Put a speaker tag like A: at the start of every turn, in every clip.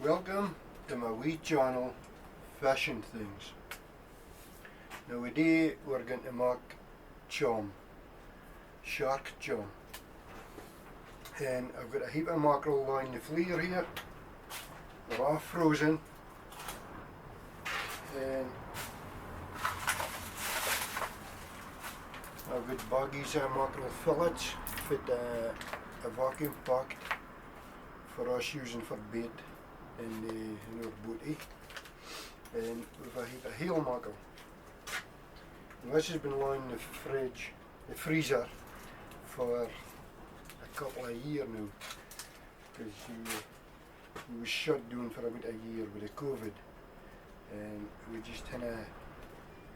A: Welcome to my wee channel, Fishing Things. Now today we're going to make chum, shark chum. And I've got a heap of mackerel lying the flare here. They're all frozen. And I've got baggies of mackerel fillets with a vacuum packed for us using for bait in our boatie. And we've a heap of heel mackerel. And this has been lying in the freezer for a couple of years now, because we was shut down for about a year with the COVID, and we just hadn't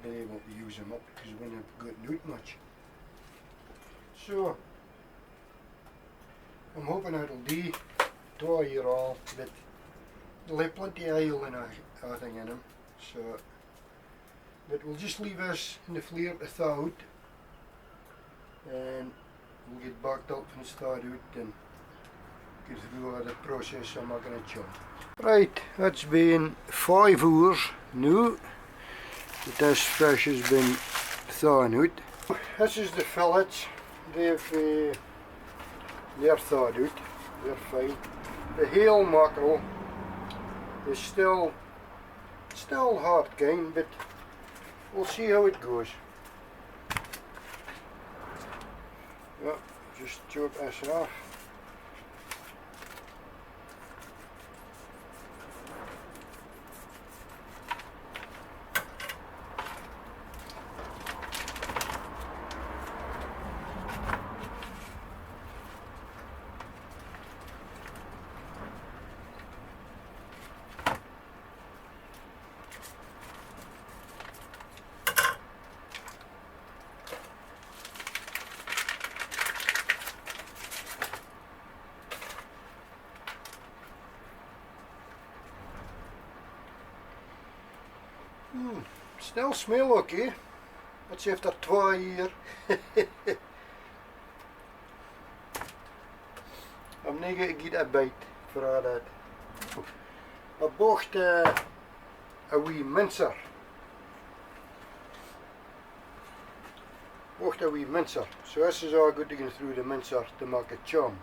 A: been able to use them up because we hadn't gotten out much. So I'm hoping it'll do 2 years old, but there'll have plenty of oil and everything in them. So, but we'll just leave this in the flare to thaw out, and we'll get backed up and start out and get through all the process of making a chum. Right, it's been 5 hours now that this fish has been thawing out. This is the fillets. They're thawed out. They're fine. The heel mackerel is still hard kind, but we'll see how it goes. Yep, just chop this off. Still smell okay. That's after 2 years. I'm not going to get a bite for all that. I bought a wee mincer. So this is all good to go through the mincer to make a chum.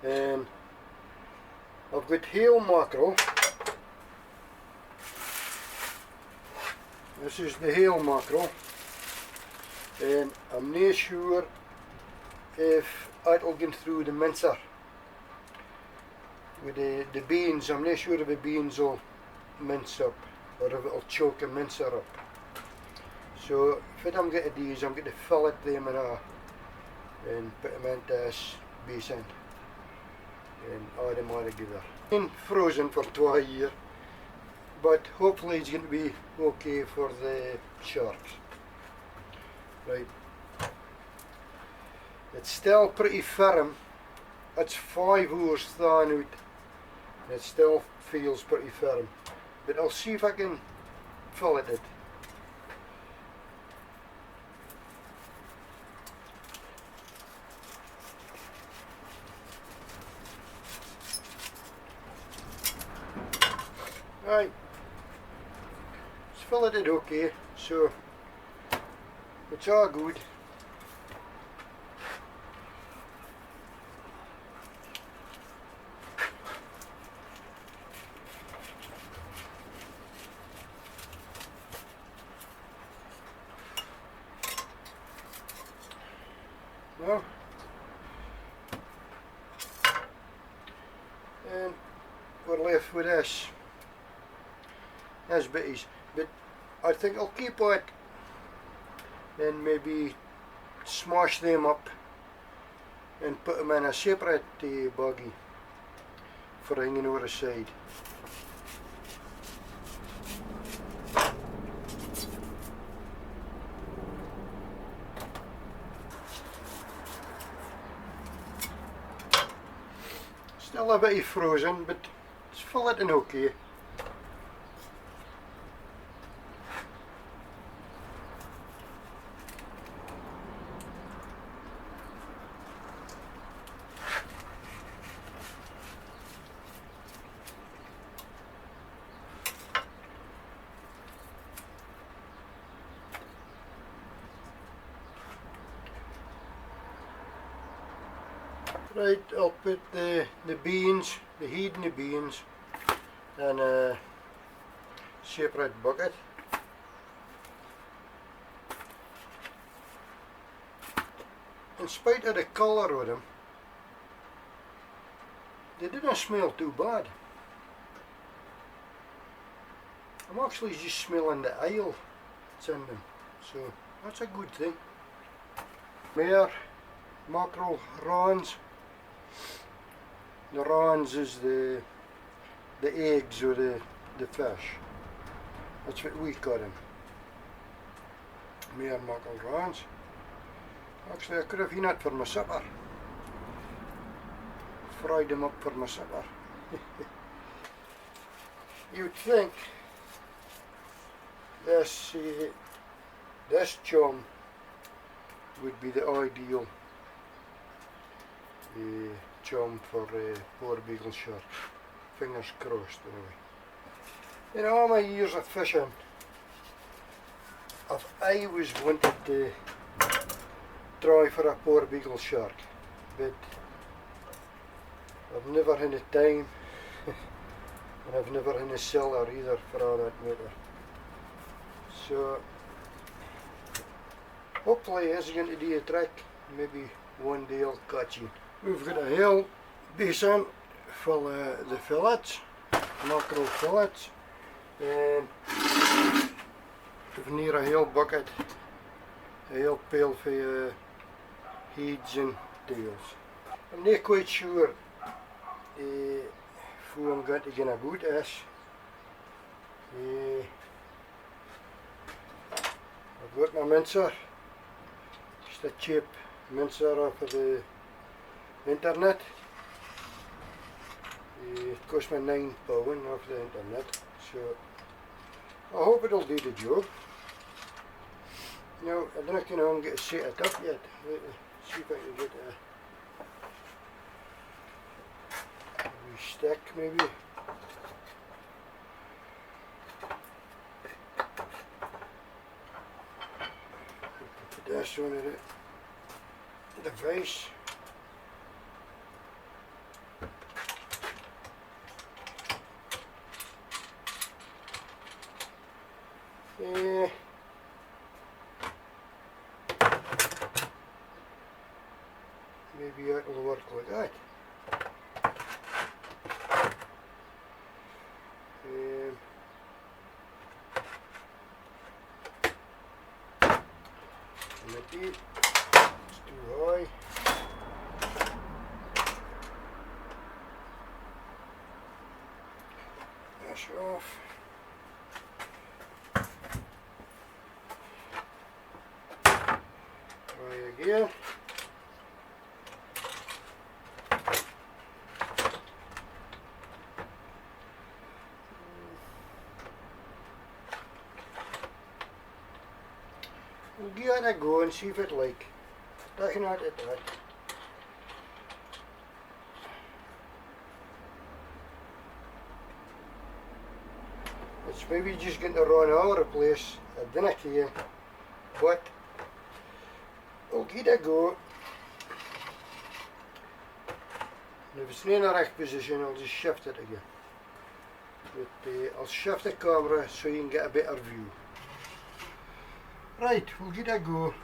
A: And I've got heel mackerel. This is the heel mackerel, and I'm not sure if it'll get through the mincer with the beans. I'm not sure if the beans will mince up or if it'll choke a mincer up. So what I'm going to do is I'm going to fillet them and put them into this basin and add them all together. Been frozen for 2 years. But hopefully it's going to be okay for the sharks. Right. It's still pretty firm. It's 5 hours thawing out. And it still feels pretty firm. But I'll see if I can fillet it. Right. Filleted okay, so it's all good. Well, and we're left with this bitties. But I think I'll keep it and maybe smash them up and put them in a separate buggy for hanging over the side. Still a bit frozen, but it's filleting okay. Right, I'll put the beans, the heat in the beans, in a separate bucket. In spite of the colour of them, they didn't smell too bad. I'm actually just smelling the oil that's in them, so that's a good thing. More mackerel rinds. The rinds is the eggs of the fish. That's what we got them. More mackerel rinds. Actually, I could have eaten it for my supper. Fried them up for my supper. You'd think this chum would be the ideal chum for Porbeagle shark. Fingers crossed anyway. In all my years of fishing, I've always wanted to try for a Porbeagle shark, but I've never had the time and I've never had the cellar either, for all that matter. So hopefully it's going to do a trick. Maybe one day I'll catch him. We've got a whole basin full of the fillets, mackerel fillets, and we've near a whole bucket, a whole pail for heads and tails. I'm not quite sure who I'm going to get about this. I've got my mincer, just a cheap mincer off of the internet. It cost me £9 off the internet, so I hope it'll do the job. Now, I don't know how I'm going to set it up yet. See if I can get a wee stick maybe. Put this on the vase. Maybe it'll work like that. Maybe it's too high. That's off. Try again. We'll give it a go and see if it like. That's not it that. It's maybe just going to run out of place. I don't care, but I'll give it a go. And if it's not in the right position, I'll just shift it again. But I'll shift the camera so you can get a better view. Right, we'll give it a go.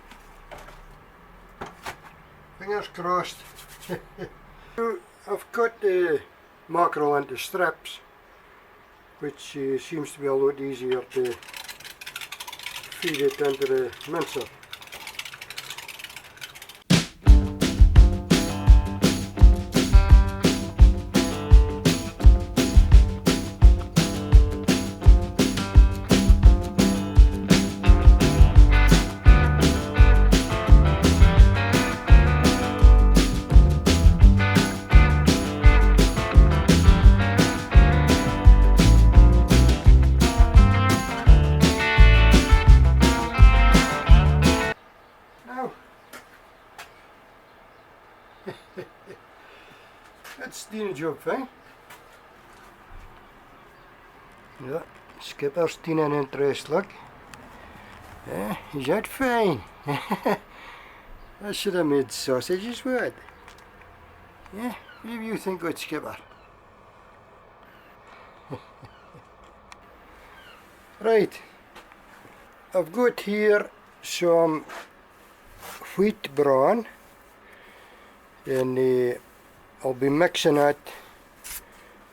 A: Fingers crossed. I've cut the mackerel into strips, which seems to be a lot easier to feed it into the mincer. That's doing a job fine. Ja, skipper's tienen interest, look. Yeah, is that fine? I should have made sausages with it. Yeah, what do you think, good skipper? Right, I've got here some wheat bran, and I'll be mixing it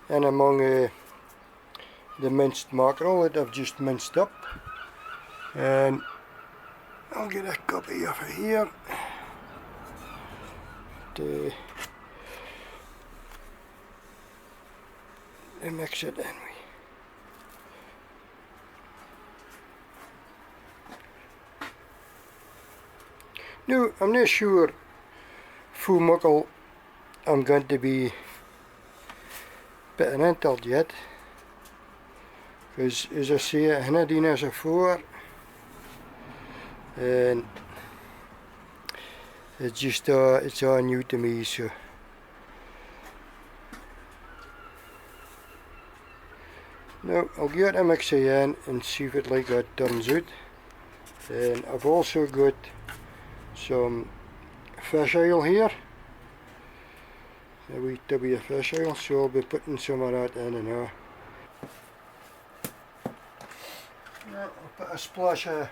A: in among the minced mackerel that I've just minced up, and I'll get a copy of it here to mix it in with. Now, I'm not sure full muckle I'm going to be putting into it yet, because as I say, I haven't done this before, and it's just it's all new to me. So now I'll get a mixer in and see if it like that turns out. And I've also got some fish oil here, a wee tubby of fish oil, so I'll be putting some of that in now. I'll put a splash of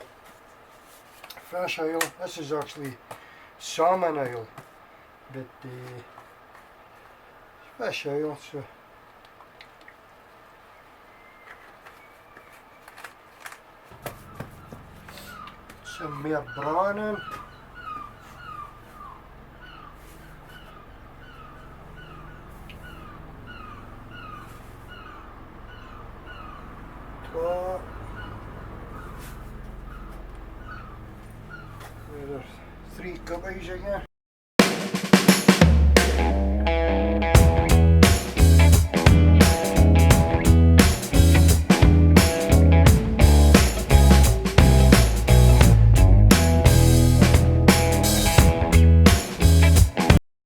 A: fish oil. This is actually salmon oil, but fish oil, so some more bran in. There's 3 cuppies again.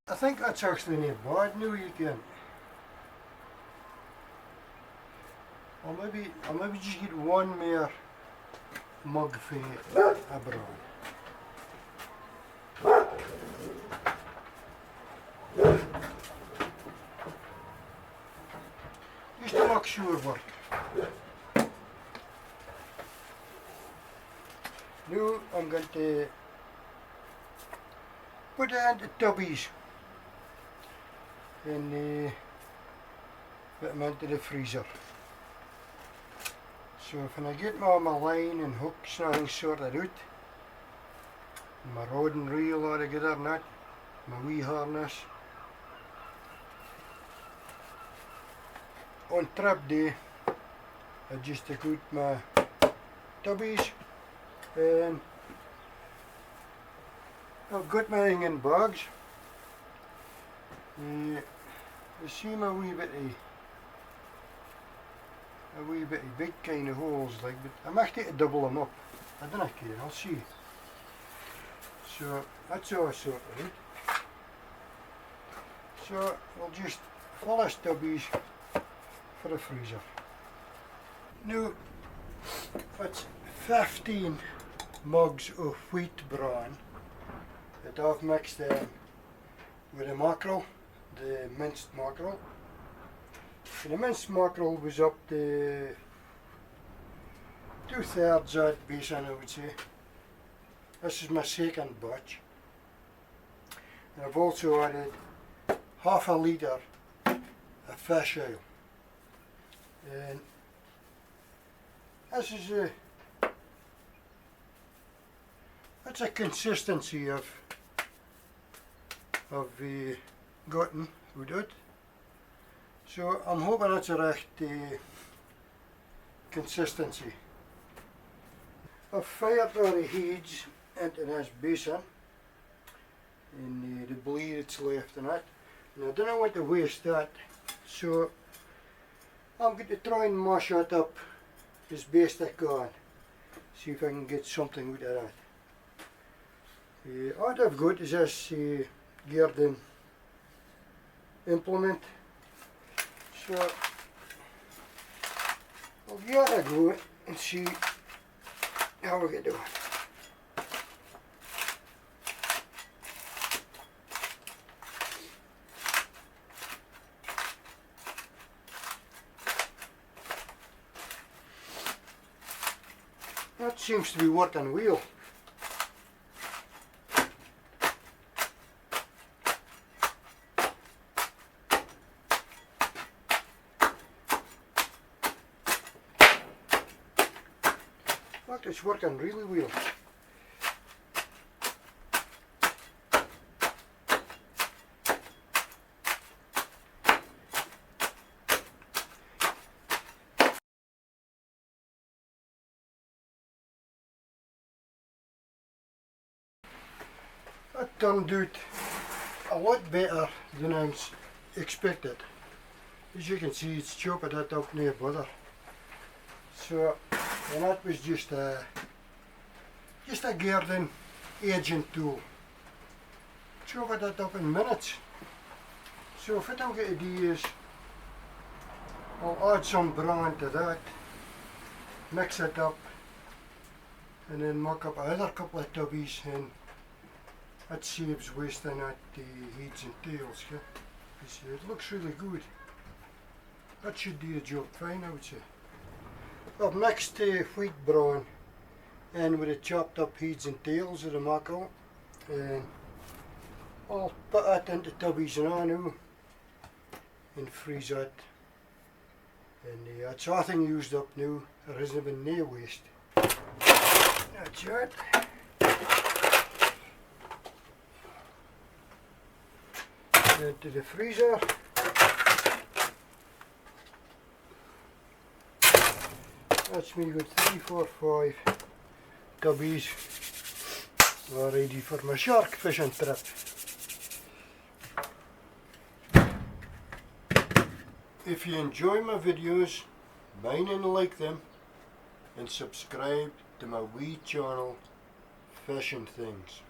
A: I think that's actually not bad now. You can. I'll maybe just get one more mug for a bran. Just to make sure work. Now I'm going to put it into tubbies and put them into the freezer. So when I get my line and hooks and everything sorted out, my rod and reel all together and that, my wee harness, on trip day I just take out my tubbies, and I've got my thing in bags. You see my wee bit of big kind of holes, like, but I might have to double them up. I don't care, I'll see. So that's all sorted out. So we'll just fill our stubbies for the freezer. Now it's 15 mugs of wheat bran that I've mixed in with the mackerel, the minced mackerel. And the minced mackerel was up to 2/3 that basin, I would say. This is my second batch. And I've also added half a litre of fish oil. And this is that's a consistency of gotten with it. So I'm hoping it's a right consistency. I've fired all the heads into this basin, and the bleed that's left in it, and I don't want to waste that, so I'm going to try and mash it up as best I can, see if I can get something out of that. What I've got is this garden implement, so I'll give it a go and see how we get doing. That seems to be working well. Look, it's working really well. That turned out a lot better than I expected. As you can see, it's chopping that up near butter. So, and that was just a garden aging tool. Chop that up in minutes. So if I don't get ideas, I'll add some brine to that, mix it up, and then mock up another couple of tubbies, and that saves wasting out the heads and tails. Yeah? You see, it looks really good. That should do the job fine, I would say. I've mixed wheat brine in with the chopped up heads and tails of the mackerel, and I'll put that into tubbies now and freeze that. And that's everything used up now. There hasn't been no waste. That's it. Into the freezer. That's me with 3, 4, 5 tubbies all ready for my shark fishing trip. If you enjoy my videos, mind and like them, and subscribe to my wee channel, Fishing Things.